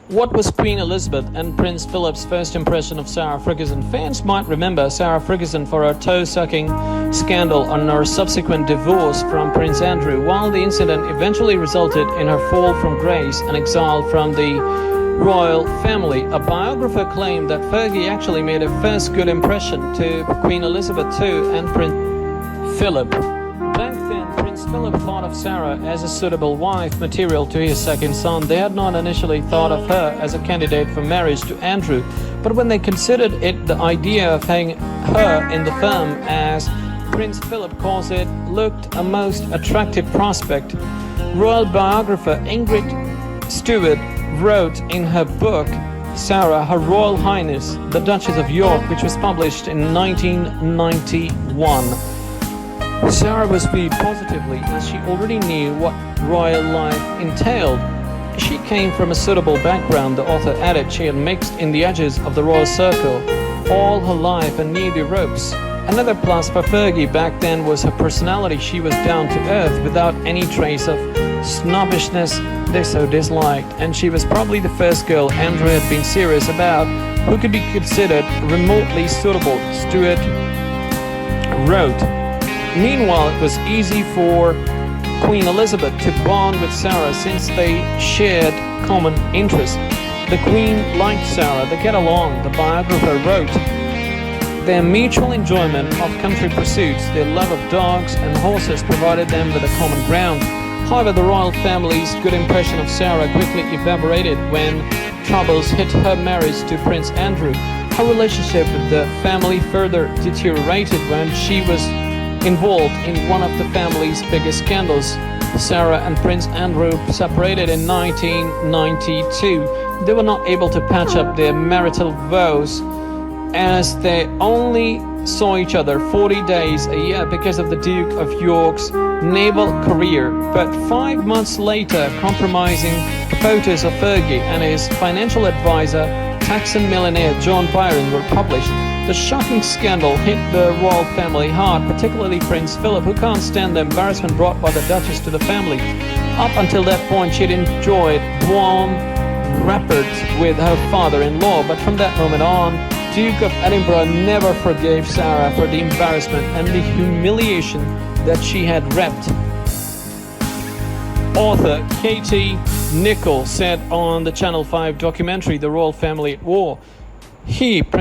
What was Queen Elizabeth and Prince Philip's first impression of Sarah Ferguson? Fans might remember Sarah Ferguson for her toe-sucking scandal and her subsequent divorce from Prince Andrew, while the incident eventually resulted in her fall from grace and exile from the royal family. A biographer claimed that Fergie actually made her first good impression to Queen Elizabeth II and Prince Philip. Back then, Prince Philip thought of Sarah as a suitable wife material to his second son. They had not initially thought of her as a candidate for marriage to Andrew, but when they considered it, the idea of having her in the firm, as Prince Philip calls it, looked a most attractive prospect. Royal biographer Ingrid Stewart wrote in her book Sarah, Her Royal Highness, the Duchess of York, which was published in 1991. Sarah was viewed positively as she already knew what royal life entailed. She came from a suitable background, the author added. She had mixed in the edges of the royal circle all her life and knew the ropes. Another plus for Fergie back then was her personality. She was down to earth without any trace of snobbishness they so disliked, and she was probably the first girl Andrew had been serious about who could be considered remotely suitable, Stewart wrote. Meanwhile, it was easy for Queen Elizabeth to bond with Sarah since they shared common interests. The Queen liked Sarah, they get along, the biographer wrote. Their mutual enjoyment of country pursuits, their love of dogs and horses provided them with a common ground. However, the royal family's good impression of Sarah quickly evaporated when troubles hit her marriage to Prince Andrew. Her relationship with the family further deteriorated when she was involved in one of the family's biggest scandals. Sarah and Prince Andrew separated in 1992. They were not able to patch up their marital vows as they only saw each other 40 days a year because of the Duke of York's naval career. But 5 months later, compromising photos of Fergie and his financial advisor, Texan millionaire John Byron, were published. The shocking scandal hit the royal family hard, particularly Prince Philip, who can't stand the embarrassment brought by the Duchess to the family. Up until that point, she'd enjoyed warm rapport with her father-in-law, but from that moment on, Duke of Edinburgh never forgave Sarah for the embarrassment and the humiliation that she had reaped. Author Katie Nicholl said on the Channel 5 documentary The Royal Family at War, Prince